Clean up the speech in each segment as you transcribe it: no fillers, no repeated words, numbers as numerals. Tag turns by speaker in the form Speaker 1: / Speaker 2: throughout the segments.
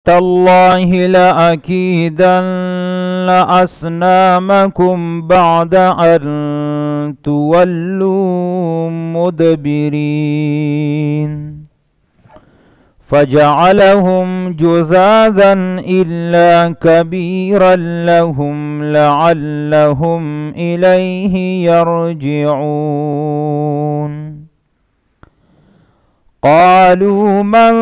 Speaker 1: تالله لأكيدن أصنامكم بعد أن تولوا مدبرين فجعلهم جذاذا إلا كبيرا لهم لعلهم إليه يرجعون قالوا من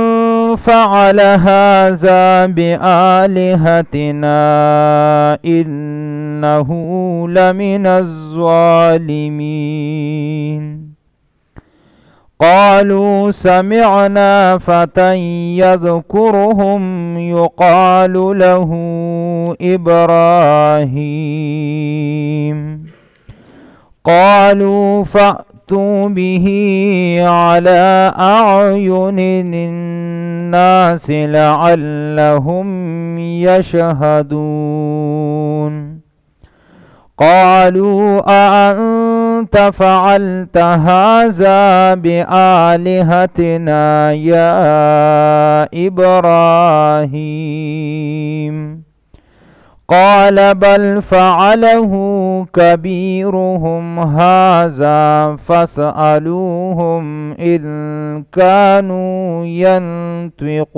Speaker 1: فعل هذا بآلهتنا إنه لمن الظالمين قالوا سمعنا فتى يذكرهم يقال له إبراهيم قالوا فأتوا به على أعين الناس لعلهم يشهدون قالوا أأنت فعلت هذا بآلهتنا يا إبراهيم قال بل فعله كبيرهم هذا فاسألوهم إن كانوا ينطقون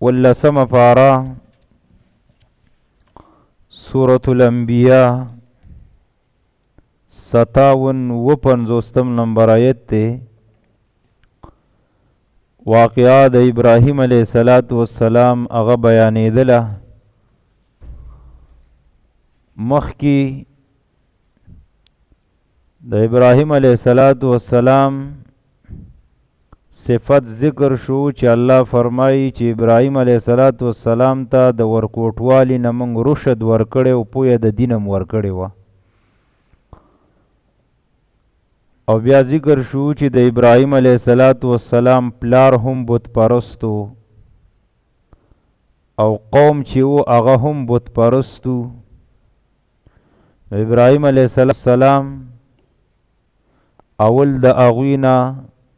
Speaker 1: واللسم پارا سورة الانبیاء 57 نمبر آیت تے واقعات ابراہیم علیہ السلام اغا بیانی دلا مخی دا ابراہیم علیہ السلام صفت ذکر شو چې الله فرمایي چې ابراهیم علیه السلام ته د ورکوټوالي نه موږ رشد ورکړی او پویه د دین هم ورکړې وه او بیا ذکر شو چې د ابراهیم علیه السلام پلار هم بت پرستو او قوم چې و هغه هم بت پرستو ابراهیم علیه السلام اول د هغوی نه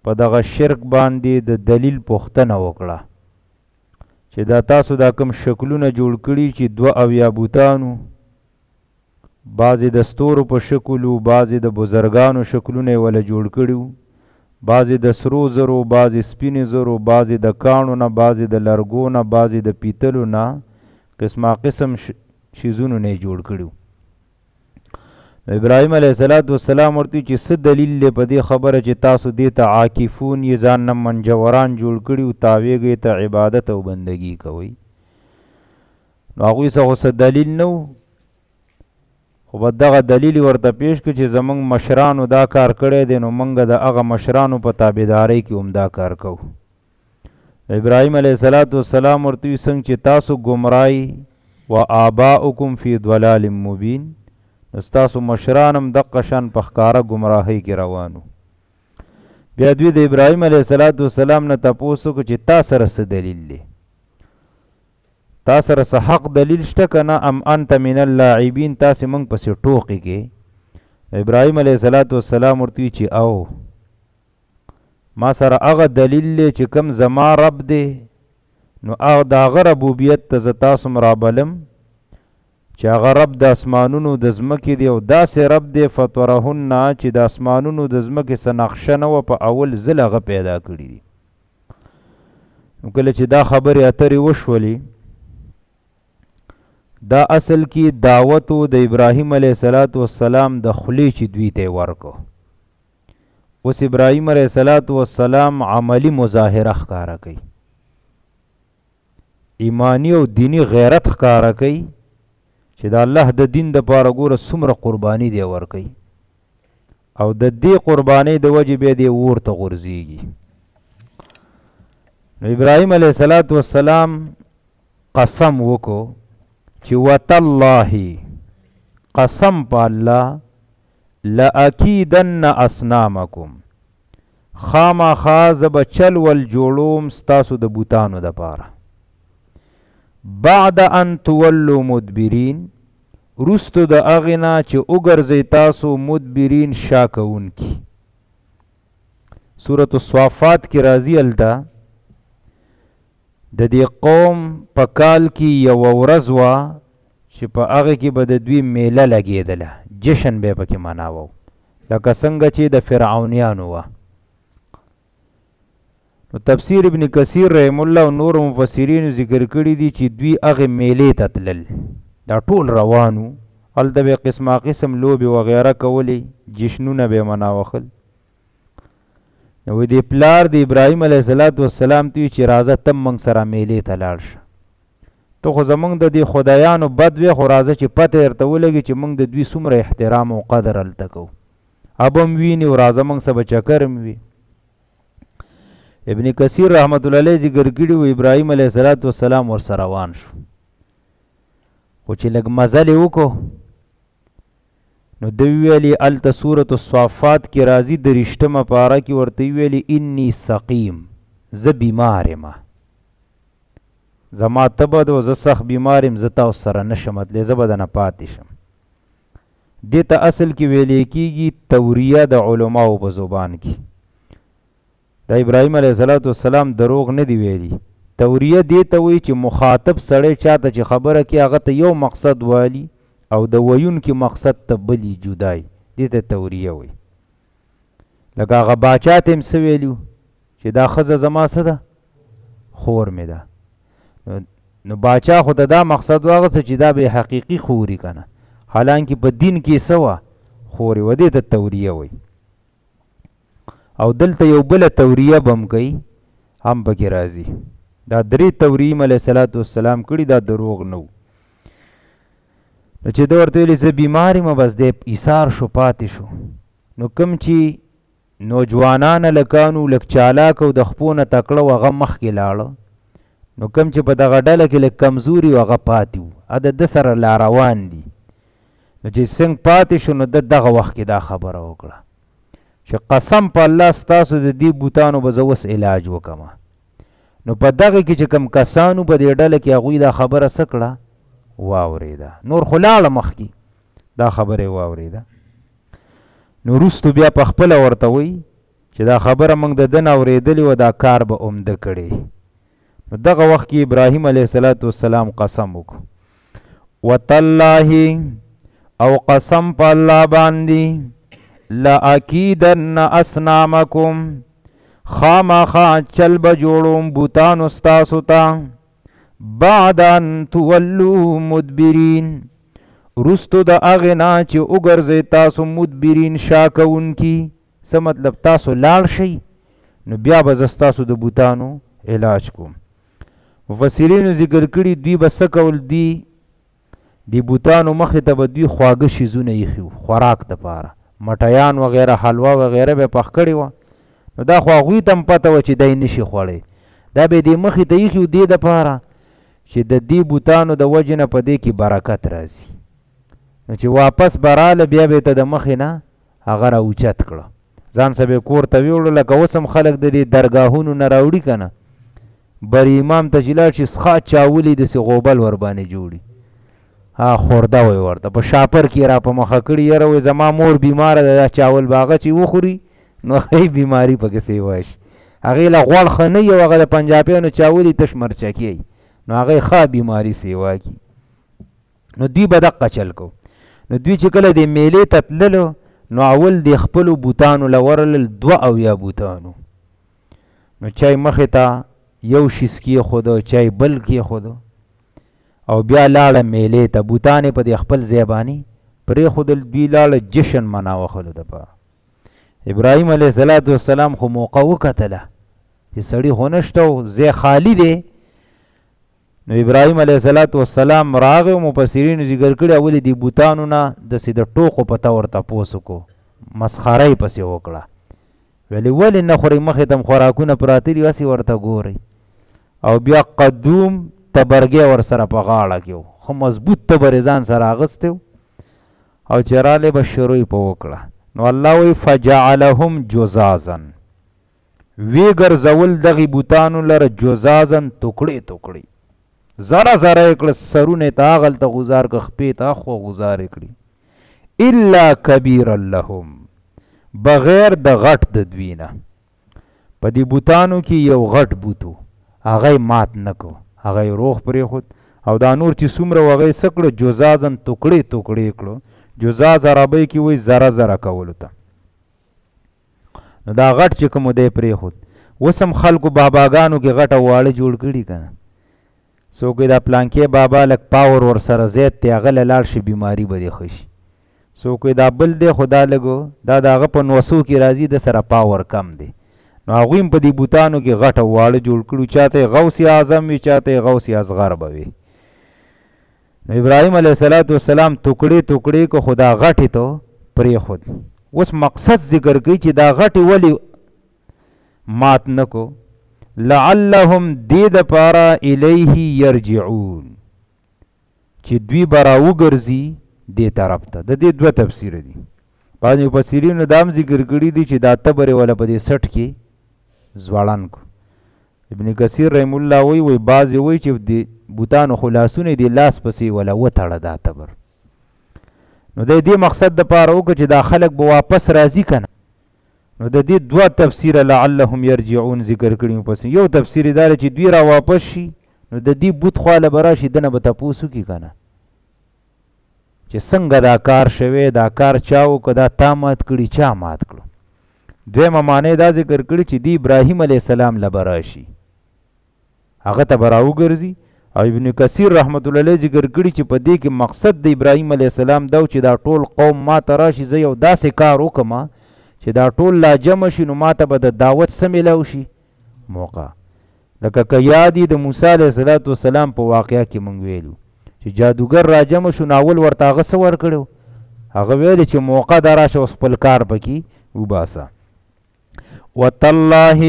Speaker 1: په دغه شرک باندې د دلیل پوښتنه وکړه چې دا تاسو دا کوم شکلونه جوړ کړي چې 72 بوتانو بعضې د ستورو په شکلو بعضې د بزرګانو شکلونه یې وله جوړ کړي بعضې د سرو زرو بعضې سپینې زرو بعضې د کاڼو نه بعضې د لرګو نه بعضې د پیتلو نه قسمه قسم شیزونو نه یې جوړ کړي ابراهیم علیه السلام ورته چې څه دلیل دی په دې خبره چې تاسو دې ته عاکفون یې ځان نه منجوران جوړ کړي او تاویږئ ته عبادت او بندګي کوئ نو هغوی څه خو څه دلیل نه و خو به دغه دلیل ورته پیش کړي چې زموږ مشرانو دا کار کړی دی نو موږ د هغه مشرانو په تابعدارۍ کې هم دا کار کوو ابراهیم علیه السلام ورته وي څنګه چې تاسو ګمرای و آباؤکم فی ضلال مبین استاسو مشرانم دقه شان په ښکاره ګمراهۍ کې روانو بیا دوی د ابراهیم علیه السلام نه تپوس وکړو چې تا سره څه دلیل دی تا سره څه حق دلیل شته که نه ام انت من اللاعبین تاسې موږ پسې ټوقې کې ابراهیم علیه السلام ورته وي چې او ما سره هغه دلیل دی چې کوم زما رب دی نو د هغه ربوبیت ته زه تاسو م رابلم چې هغه رب د اسمانونو د ځمکې دی او داسې رب دی فطرهن چې د اسمانونو د ځمکې څه نقشه نه وه په اول ځل هغه پیدا کړي دي نو کله چې دا خبرې اترې وشولې دا اصل کې دعوتو د ابراهیم علیه السلام د خولې چې دوی ته یې ورکو اوس ابراهیم علیه السلام عملی مظاهره ښکاره کوي ایمانی او دینی غیرت ښکاره کوي چې د الله د دین د پاره ګوره څومره قرباني دی ورکوي او د دې قربانۍ د وجې بیا دې اور ته غورځېږي نو ابراهیم علیه السلام قسم وکړو چې وتالله قسم په الله لأکیدن اصنامکم خامخا زه به چل ول جوړوم ستاسو د بوتانو دپاره بعد ان تولوا مدبرین رستو د هغې نه چې وګرځئ تاسو مدبرین شا کوونکي سورة الصافات کې راځي هلته د دې قوم په کال کې یوه ورځ وه چې په هغه کې به د دوی میله لګېدله، جشن به یې پکې مناوه، لکه څنګه چې د فرعونیانو وه. نو تفسیر ابن کثیر رحم الله او نور مفسرینو ذکر کړي دي چې دوی هغې میلې ته تلل، دا ټول روانو، هلته به قسمه قسم لوبې وغیره کولې، جشنونه به یې مناوخل. نو دې پلار د ابراهیم علیه السلام ته وي چې راځه ته موږ سره میلې ته لاړ شه، ته خو زموږ د دې خدایانو بد وې، خو راځه چې پته درته ولګي چې موږ د دوی څومره احترام او قدر هلته کوو، اب هم ویني او راځه موږ سه به چکر هم وي. ابن کثیر رحمت الله علیه ذکر کړي و ابراهیم علیه السلام ورسره روان شو، خو چې لږ مزل یې وکړو نو د ویلي هلته سورة الصافات کې راځي 23 پاره کې ورته ویلي انی سقیم، زه بیمار یم، زما تبه ده، زه سخت بیمار یم، زه تاسو سره نشم تللی، زه به دنه پاتې شم. دې ته اصل کې ویلی کېږي توریه د علماو په زبان کې. د ابراهیم علیه السلام دروغ نه دی ویلي. توریه دې ته وایي چې مخاطب سړی چاته چې خبره کې هغه ته یو مقصد والی او د ویونکي مقصد ته بلی جدای، دې ته توریه وایي. لکه هغه باچا ته هم څه ویلي چې دا ښځه زما څه ده، خور مې ده. نو باچا خو ته دا مقصد واغسته چې دا به حقیقي خوري که نه، حالانکه په دین کې څه وه، خوري وه، دې ته توریه وایي. او دلته یو بله توریه به هم کوي، هم پکې راځي. دا 3 توریې علیه السلام کړي، دا دروغ نه و. نو چې ده ورته ویلي زه بیمار یم، بس دی ایثار شو، پاتې شو. نو کوم چې نوجوانان هلکانو لږ چالاک او د خپو نه تکړه و هغه مخکې لاړه، نو کوم چې په دغه ډله کې لږ کمزوري و هغه پاتې و، د ده سره لا روان دي. نو چې څنګه پاتې شو نو ده دغه وخت کې دا خبره وکړه چې قسم په الله ستاسو د دې بوتانو به زه اوس علاج وکړم. نو په دغه کې چې کوم کسانو په دې ډله کې هغوی دا خبره څه کړه، واورېده. نور خو لاړه مخکې دا خبره یې واورېده. نو وروستو بیا په خپله ورته وایي چې دا خبره موږ د ده نه اورېدلې وه، دا کار به عمده کړی. نو دغه وخت کې ابراهیم علیه السلام قسم وکړو، وتالله او قسم په الله باندې، لأکیدن اصنامکم، خامخا چل به جوړوم بوتانو ستاسو ته، بعد ان تولو مدبرین، وروستو د هغې نه چې وګرځئ تاسو مدبرین، شا کوونکي. څه مطلب، تاسو لاړ شئ نو بیا به زه ستاسو د بوتانو علاج کوم. مفسرینو ذکر کړي دوی به څه کول، دی بوتانو مخې ته به دوی خواږه شیزونه ایښي وو، خوراک دپاره، مټیان وغیره، حلوا وغیره به یې پخ کړې وه. نو دا خو هغوی ته هم پته وه چې دی نشي خوړی، دا به یې دې مخې ته ایښي وو دې دپاره چې د دې بوتانو د وجې نه په دې کې برکت راځي. نو چې واپس به راله بیا به یې ته د مخې نه هغه را اوچت کړه، ځان سه به یې کور ته ویوړو. لکه اوس هم خلک د دې درګاهونو نه راوړي که نه، بر امام ته چې لاړ شي څښا چاولي داسې غوبل ورباندې جوړي، ها خورده وی ورته په شاپر کې را په مخه کړي، یاره وی زما مور بیماره ده، دا چاول به هغه چې وخوري نو هغې بیماري پکې سیوا شي. هغې له غوړ ښه نه وي، هغه د پنجابیانو چاولي تش مرچکي نو هغې ښه بیماري سیوا کي. نو دوی به دقه چل کو. نو دوی چې کله د میلې ته تللو نو اول د خپلو بوتانو له ورلل 2 بوتانو، نو چای مخې ته یو شیز کېښوده، چای بل کېښوده، او بیا لاړه میلې ته. بوتانې په دې خپل ځای باندې پرېښودل، دوی لاړه جشن مناوښلو دپاره. ابراهیم علیه السلام خو موقع وکتله چې سړي خو نشته و، ځای خالی دی. نو ابراهیم علیه السلام راغی او مفسرینو ذکر کړي ولې دې بوتانو نه داسې د ټوقو په طور تپوس وکړو، مسخره یې پسې وکړه. ویلې ولې نه خورئ، مخې ته م خوراکونه پراته دي، هسې ورته ګورئ. او بیا قدوم تبرګی ورسره په غاړه کې و، خو مضبوط تبر یې ځان سره اغوستی و، او چې رالی به شروع یې په وکړه. نو الله وایي فجعلهم جزازا، وی ګرځول دغې بوتانو لره جزازا، توکړې توکړې، زره زره یې کړه، سرونه یې ته هغلته غوزار کړه، خپې ته اخوا غوزار یې کړي. الا کبیرا لهم، بغیر د غټ د دوی نه. په دې بوتانو کې یو غټ بوت و، هغه مات نه کو، هغه روغ پرېښود. او دا نور چې څومره و هغه یې څه کړو؟ جزازن ټوکړې ټوکړې کړو. جزاز عربۍ کې وایي ذره ذره کولو ته. نو دا غټ چې کوم دی پرېښود. اوس هم خلکو باباګانو کې غټه واړه جوړ کړي که نه. څوک دا پلانکې بابا لږ پاور ورسره زیات دی، هغه له لاړ شي بیماري به دې ښه شي. څوک دا بل دی خو دا لږو دا د هغه په نوسو کې راځي، د سره پاور کم دی. نو هغوی هم په دې بوتانو کې غټه واړه جوړ کړو. چاته یې غوث اعظم وي، چاته یې غوث اصغر به وي. نو ابراهیم علیه السلام ټوکړې ټوکړې کو، خو دا غټې ته پرېښود. اوس مقصد ذکر کوي چې دا غټې ولې مات نه کو؟ لعلهم دې دپاره الیه یرجعون، چې دوی به راوګرځي دې طرف ته. د دې دوه تفسیره دي. بعضې مفسرینو دا هم ذکر کړي دي چې دا تبرې والا په دې سټ کې ځوړن کو. ابن کثیر رحم الله وی بعضې وایي چې د بوتانو خلاصونه دې لاس پسې ولا وتړه دا تبر. نو د دې مقصد دپاره وکړه چې دا خلک به واپس راځي که نه. نو د دې دوه تفسیره لعلهم یرجعون ذکر کړي. پس یو تفسیر دا چې دوی را واپس شي، نو د دې بوت خواله به راشي، دنه به تپوس وکړي که نه چې څنګه دا کار شوی، دا کار چا وکړه، دا تا مات کړي، چا مات کړو. دویمه معنی دا ذکر کړي چې دی ابراهیم علیه السلام له به راشي، هغه ته به راوګرځي. او ابن کثیر رحمت الله علیه ذکر کړي چې په دې کې مقصد د ابراهیم علیه السلام دا چې دا ټول قوم ما ته راشي، زه یو داسې کار وکړم چې دا ټول لا جمع شي، نو ما ته به د دعوت څه میلاو شي؟ موقع. لکه که یادي د موسی علیه السلام په واقعه کې مونږ ویلو چې جادوګر را جمع شو، ناول ورته هغه څه ورکړو؟ هغه ویل چې موقع دا راشه، اوس خپل کار پکې وباسه. وتالله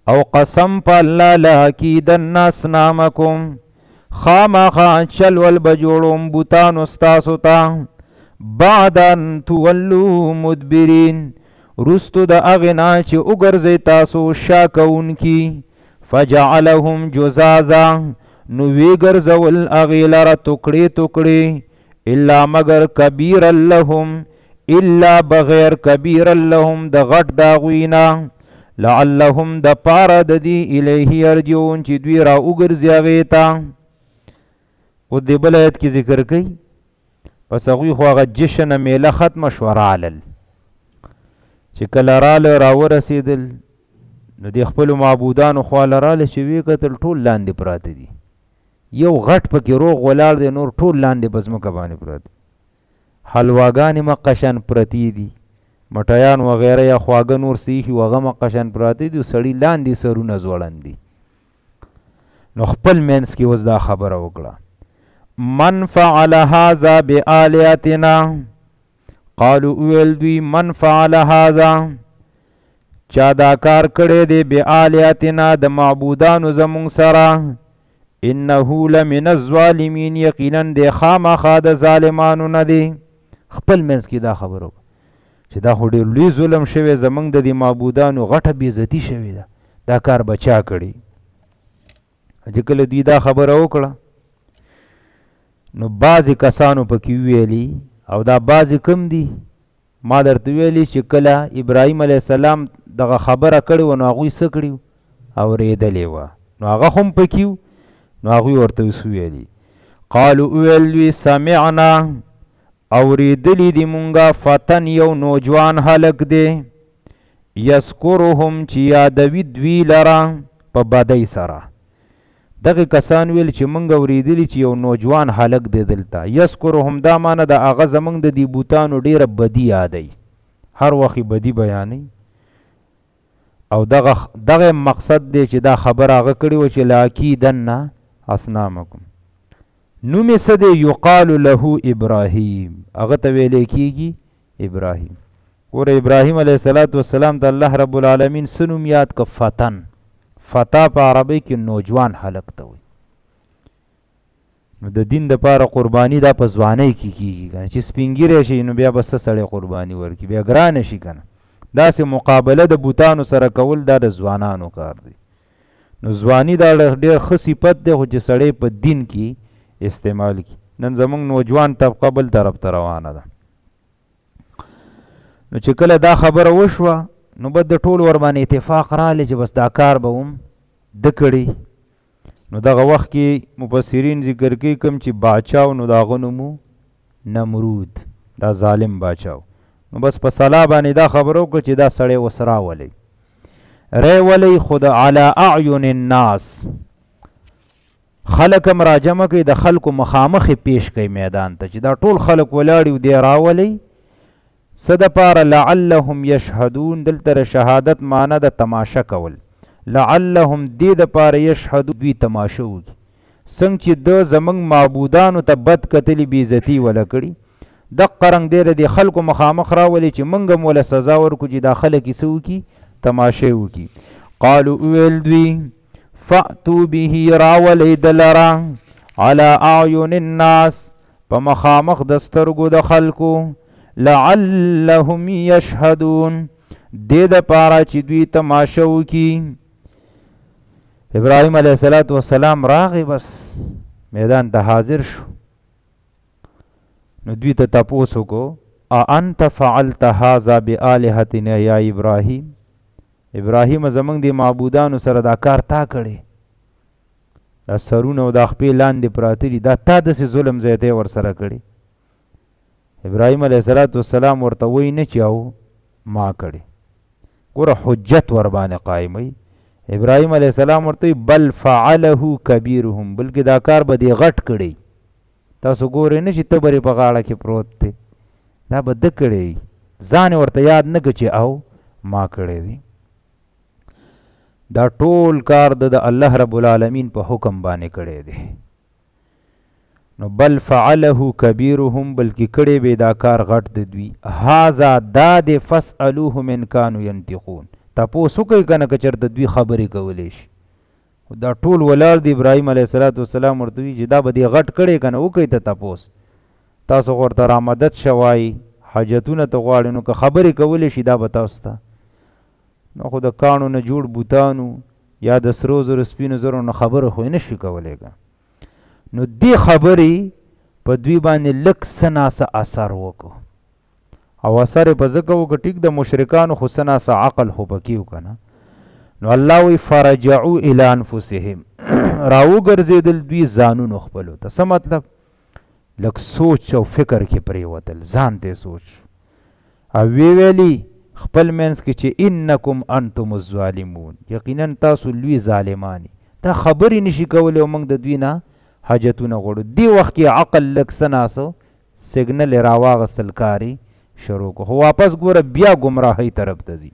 Speaker 1: او قسم په الله لأکیدن اصنامکم، خامخا چلول به جوړوم بوتانو ستاسو ته، بعد ان تولو مدبرین، رستو د هغې نه چې وګرځئ تاسو شا کوونکي. فجعلهم جزازا، نو وی ګرځول هغې لره ټوکړې ټوکړې، الا مگر کبیرا لهم، الا بغیر کبیرا لهم د غټ د هغوی نه، لعلهم د پاره د دې الیه یرجعون چې دوی را وګرځي هغې ته. او دې بل ایت کې ذکر کوي پس هغوی خو هغه جشن میله ختمه شوه، رالل چې کله راله راورسېدل، نو د خپلو معبودانو خواله راله چې ویې کتل ټول لاندې پراته دي. یو غټ پکې روغ ولاړ دی، نور ټول لاندې په ځمکه باندې پراته. حلواګانې مقشن پرتې دي، مټیان وغیره یا خواږه نور څه ایښي هغه مقشن پراته دي، سړي لاندې سرونه ځوړند دي. نو خپل منځ کې اوس دا خبره وکړه، من فعل هذا بآلهتنا، قالو اویل دوی من فعل هذا، چا دا کار کړی دی بآلهتنا د معبودانو زمونږ سره، انه لمن الظالمین، یقینا دی خامخا د ظالمانو نه دی. خپل منځ کې دا خبره وکړه چې دا خو ډېر لوی ظلم شوی، زمونږ د دې معبودانو غټه بېعزتي شوې ده، دا کار به چا کړي؟ چې کله دوی دا خبره وکړه، نو بعضې کسانو پکې وویلي، او دا بعضې کم دي؟ ما درته ویلي چې کله ابراهیم علیه السلام دغه خبره کړې وه، نو هغوی څه کړي وو؟ اورېدلې وه. نو هغه خو هم پکې وو، نو هغوی ورته اوس وویلي، قالو وویل دوی سمعنا، اورېدلي دي مونږه، فتن یو نوجوان هلک دی، یذکرهم چې یادوي دوی لره په بدۍ سره. دغه کسان ویل چې مونږ اورېدلي چې یو نوجوان هلک دی دلته. یذکرهم دا معنی د هغه زمونږ د دې بوتانو ډېره بدي یادوي، هر وخت بدي بیانوي. او دغه مقصد دی چې دا خبر هغه کړې وه چې لاکیدن اصنامکم. نوم یې څه دی؟ یقال له ابراهیم، هغه ته ویلی کېږي ابراهیم. ګوره ابراهیم علیه السلام ته الله رب العالمین څه نوم یاد که؟ فتن. فتا په عربی کې نوجوان هلک ته وایي. نو د دین دپاره قرباني دا په ځوانۍ کې کېږي که نه، چې سپین ږیری شي نو بیا به څه سړی قرباني ورکړي، بیا ګرانه شي که نه. داسې مقابله د بوتانو سره کول دا د ځوانانو کار دی. نو ځواني دا ډېر ښه صفت دی، خو چې سړی په دین کې استعمال کی. نن زمونږ نوجوان طبقه بل طرف ته روانه ده. نو چې کله دا خبره وشوه، نو بد د ټول ور باندې اتفاق رالی چې بس دا کار به هم د کړي. نو دغه وخت کې مفسرین ذکر کوي کوم چې باچاو نو د هغه نوم نمرود، دا ظالم باچاو. نو بس په صلاح باندې دا خبره وکړه چې دا سړی اوس راولئ. ری خود علی اعین الناس، خلق هم راجمع کوي، د خلکو مخامخ پیش کوي میدان ته چې دا ټول خلق ولاړي و دی راولئ. څه دپاره؟ لعلهم یشهدون، دلته شهادت معنی د تماشه کول. لعلهم دې دپاره یشهدون، دوی تماشه وکړي. څنګه چې د زمونږ معبودانو ته بد کتلي بېعزتي وله کړي، دقه رنګ دی د خلکو مخامخ راولي چې موږ هم وله سزا ورکړو چې دا خلک یې څه وکړي؟ تماشې وکړي. قالو وویل دوی فأتو به، راولئ د لره، علی اعین الناس، په مخامخ د سترګو د خلکو، لعلهم یشهدون، دې دپاره چې دوی تماشه وکړي. ابراهیم علیه السلام راغی، بس میدان ته حاضر شو. نو دوی ته تپوس وکړو اانت فعلت هذا بآلهتنا یا ابراهیم، ابراهیم زمونږ د معبودانو سره دا کار تا کړی، دا سرونه او دا خپې لاندې پراته دي، دا تا داسې ظلم زیاتی ورسره کړی؟ ابراهیم علیه السلام ورته وایي نه چې او ما کړی. ګوره حجت ور باندې قایموي. ابراهیم علیه السلام ورته بل فعله کبیرهم، بلکې دا کار به دې غټ کړی. تاسو ګورئ نه چې تبرې په غاړه کې پروت دی، دا به ده کړی، ځان ورته یاد نه که چې او ما کړی دی. دا ټول کار د الله رب العالمین په حکم باندې کړی دی. نو بل فعله کبیرهم، بلکې کړی به دا کار غټ د دوی. هذا دا د فاسألوهم ان کانوا ینطقون، تپوس وکئ که نه که چېرته دوی خبرې کولی شي. دا ټول ولاړ د ابراهیم علیه السلام ورته وایي چې دا به دې غټ کړی که نه، وکئ ته تپوس. تاسو خو ورته رامدد شوای، حاجتونه ته غواړئ، نو که خبرې کولی شي دا به تاسو ته. نو خو د کاڼو نه جوړ بوتانو یا د سرو زرو سپینو زرو نه خبره خو یې نه شي کولی که. نو دې خبرې په دوی باندې لږ څه ناسه اثر وکړو، او اثر یې په ځکه وکړه ټیک د مشرکانو خو څه ناسه عقل خو پکې و که نه. نو الله وی فرجعوا الی انفسهم، راوګرځېدل دوی ځانونو خپلو ته. څه مطلب؟ لږ سوچ او فکر کې پرېوتل، ځان ته سوچ او وی ویلي خپل منځ کې چې انکم انتم الظالمون، یقینا تاسو لوی ظالمانی، دا خبرې نشي کولی او موږ د دوی نه حاجتونه غواړو. دې وخت کې عقل لږ څه ناسو سیګنل یې راواغېستل، کاري شروع کړو. خو واپس ګوره بیا ګمراهۍ طرف ته ځي.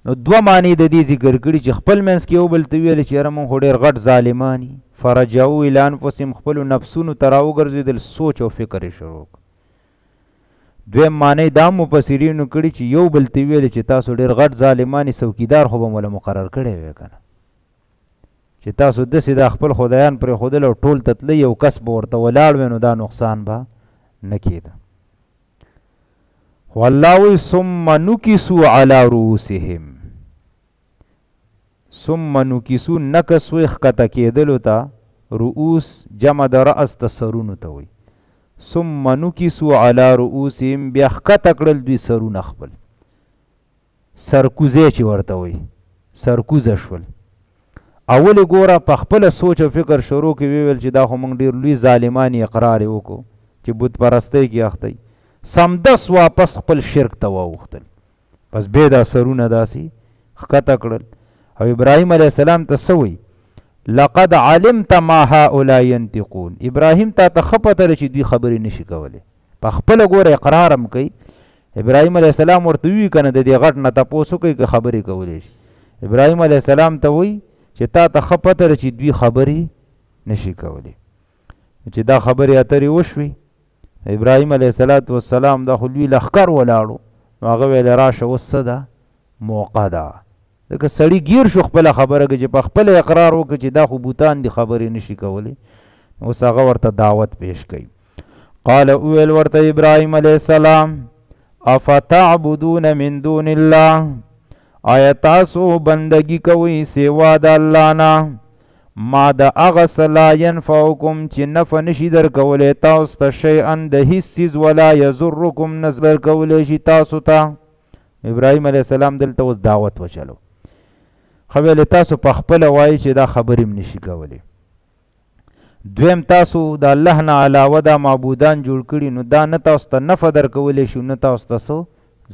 Speaker 1: نو دوه معنی د دې ذکر کړي چې خپل منځ کې یو بل ته ویل چې یاره موږ خو ډېر غټ ظالمانی. فرجعوا الی انفسهم، خپلو نفسونو ته راوګرځېدل، سوچ او فکر یې شروع کړ. دویم معنی دا مفسرینو کړي چې یو بل ته ویل چې تاسو ډېر غټ ظالمانی، څوکیدار خو به موله مقرر کړی وی که نه، چې تاسو داسې دا خپل خدایان پرېښودل او ټول ته تلئ، یو کس به ورته ولاړ وی، نو دا نقصان به نه کېده. خو الله وایي ثم نکسوا علی رؤوسهم، ثم نکسو نکس وی ښکته کېدلو ته، رؤوس جمع د رأس ته سرونو ته وایي. ثم نکسوا علی رؤوسهم، بیا ښکته کړل دوی سرونه خپل، سرکوزی چې ورته وایي، سرکوزه شول. اول ګوره په خپله سوچ او فکر شروع کې ویل چې دا خو موږ ډېر لوی ظالمانی اقرار یې وکړو چې بت پرستۍ کې اخته یي. سمدس واپس خپل شرک ته واوښتل، پس بیا دا سرونه داسې ښکته کړل. او ابراهیم علیه السلام ته څه وایي؟ لقد علمت ما هؤلاء ينطقون، ابراهیم تا ته ښه پته ده چې دوی خبرې نشي کولی. په خپله ګوره اقرار هم کوي. ابراهیم علیه السلام ورته ووایي که نه د دې غټ نه تپوس وکړئ که خبرې کولی شي. ابراهیم علیه السلام ته وایي چې تا ته ښه پته ده چې دوی خبرې نشي کولی. چې دا خبرې اترې وشوې، ابراهیم علیه السلام دا خو لوی لښکر ولاړو، نو هغه ویل راشه اوس څه ده، موقع ده. ځکه سړي ګیر شو خپله خبره کې چې په خپله اقرار وکړي چې دا خو بوتان دي خبرې نشي کولی. اوس هغه ورته دعوت پیش کوي. قال اویل ورته ابراهیم علیه السلام افتعبدون من دون الله، آیا تاسو بندگی کوئ سوا د الله نه، ما د هغه څه لا ینفعکم چې نفع نشي در کولی تاسو ته، شیئا د هیڅ څیز، ولا یضرکم نه در کولی شي تاسو ته. ابراهیم علیه السلام دلته اوس دعوت وچلو. خو ویلې تاسو په خپله وایي چې دا خبرې هم نشي کولی. دویم تاسو د الله نه علاوه دا معبودان جوړ کړي نو دا نه تاسو ته نفع درکولی شي نه تاسو ته څه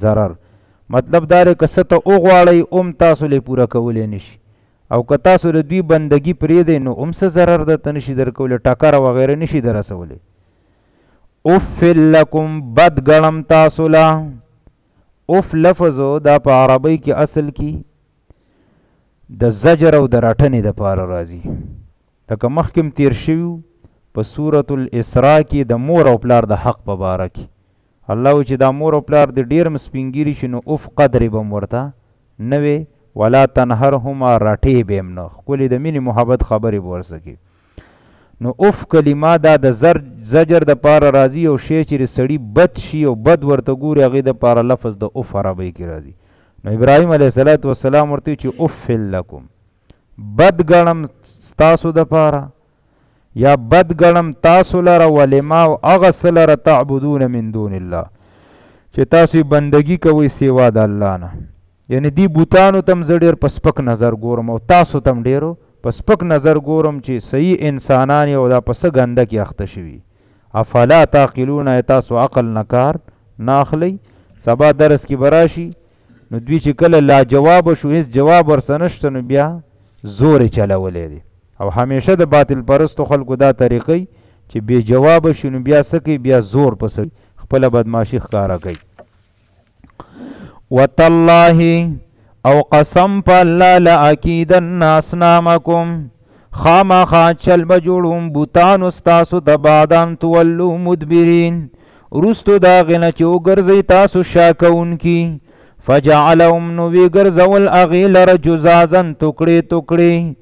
Speaker 1: ضرر. مطلب دا دی که څه ته وغواړئ هم تاسو لی پوره کولی نشي او که تاسو د دوی بندګي پرېږدئ نو هم څه ضرر درته نشي درکولی ټکره وغیره نشي در رسولی. اف لکم بد ګڼم تاسو له. اف لفظ دا په عربی کې اصل کې د زجر او د رټنې دپاره راځي. لکه مخکې تیر شوي په سورة الاسراء کې د مور او پلار د حق په باره کې الله چې دا مور او پلار د ډېر م سپینګیري شي نو اف قدرې به م ورته نه وې ولا تنهرهما رټې به م نه ښکلې د مینې محبت خبرې به ورسکې. نو اف کلمه دا د زجر د پاره راځي او شی چې سړی بد شي او بد ورته ګوري هغې د پاره لفظ د اف عربی کې راځي. نو ابراهیم علیه السلام ورته چې اف لکم بد ګڼم ستاسو د پاره یا بد ګڼم تاسو لره ولما او هغه څه لره تعبدون من دون الله چې تاسو یې بندګي کوئ سوا د الله نه. یعنی دی بوتانو تم زه ډېر په سپک نظر ګورم او تاسو تم ډېرو په سپک نظر ګورم چې صحیح انسانان یې او دا په څه ګنده کې اخته شوي. افلا تعقلون تاسو عقل نه کار نه اخلئ. سبا درس کې به راشي نو دوی چې کله لاجواب شو هېڅ جواب ورسه نشته نو بیا زور یې چلولی دی او همیشه د باطل پرستو خلکو دا طریقی چې بې جواب شي نو بیا څه کوي بیا زور پسې خپله بدماشي ښکاره کوي. وتالله او قسم په الله لاکیدن اصنامکم خامخا چل به جوړوم بوتانو ستاسو د بعد ان تولو مدبرین وروستو د هغې نه چې وګرځئ تاسو شا کوونکي. فجعلهم نو وی ګرځول هغې لره جزازن ټوکړې ټوکړې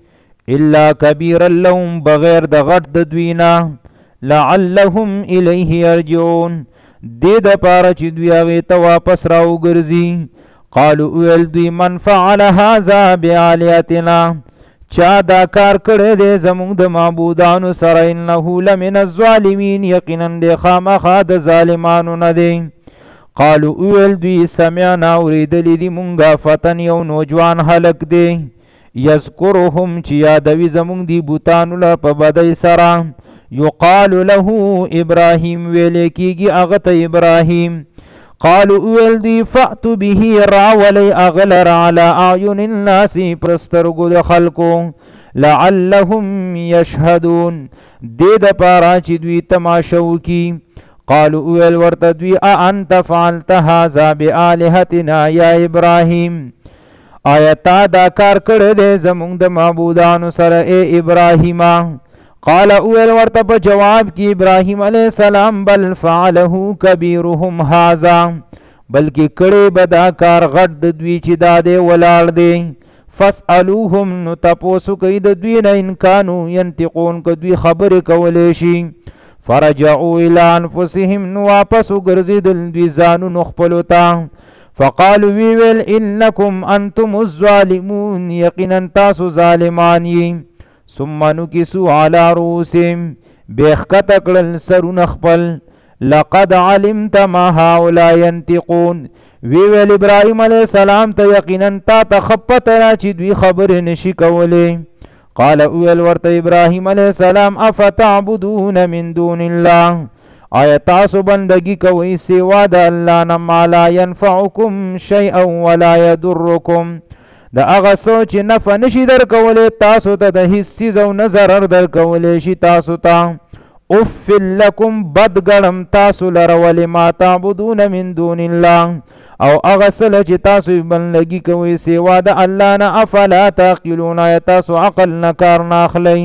Speaker 1: الا کبیرا لهم بغیر د غټ د دوی نه لعلهم الیه یرجعون دې دپاره چې دوی هغې ته واپس راوګرځي. قالو ویل دوی من فعل هذا بآلهتنا چا دا کار کړی دی زموږ د معبودانو سره انه لمن الظالمین یقینا دی خامخا د ظالمانو نه دی. قالو ویل دوی سمعنا اورېدلي دي مونږه فتن یو نوجوان هلک دی یذکرهم چې یادوي زموږ دی بوتانو له په بدۍ سره یقال له ابراهیم ویلی کېږي هغه ته ابراهیم. قالو ویل دوی فأتو به راولی هغه لره علی اعین الناس پر سترګو د خلکو لعلهم یشهدون دې دپاره چې دوی تماشه وکړي. قالو ویل ورته دوی اانت فعلت هذا بآلهتنا یا ابراهیم آیا تا دا کار کړی دی زموږ د معبودانو سره ای ابراهیمه. قال ویل ورته په جواب کې ابراهیم علیه السلام بل فعله کبیرهم هذا بلکې کړی به دا کار غټ د دوی چې دا دی ولاړ دی. فاسألوهم نو تپوسو کوي د دوی نه ان کانو ینطقون که دوی خبرې کولی شي. فرجعوا الى انفسهم نو واپس وګرځېدل دوی ځانونو خپلو ته. فقالوا وی ویل انکم انتم الظالمون یقینا تاسو ظالمان یې. ثم نکسوا علی رؤوسهم بیخکته کړل سرونه خپل. لقد علمت ما هؤلاء ينطقون وی ویل ابراهیم علیه السلام ته یقینا تا ته ښه پته ده چې دوی خبرې نشي کولی. قال ویل ورته ابراهیم علیه السلام افتعبدون من دون الله آیا تاسو بندگی کوئ سوا د الله نه ما لا ینفعکم شیئا ولا یضرکم د هغه څه چې نفع نشي درکولی تاسو ته د هېڅ څیز او نه ضرر درکولی شي تاسو ته. اف لکم بد ګڼم تاسو لره ولما تعبدون من دون الله او هغه څه چې تاسو یې بندګي کوئ سوا د الله نه افلا تعقلون آیا تاسو عقل نه کار نه اخلئ.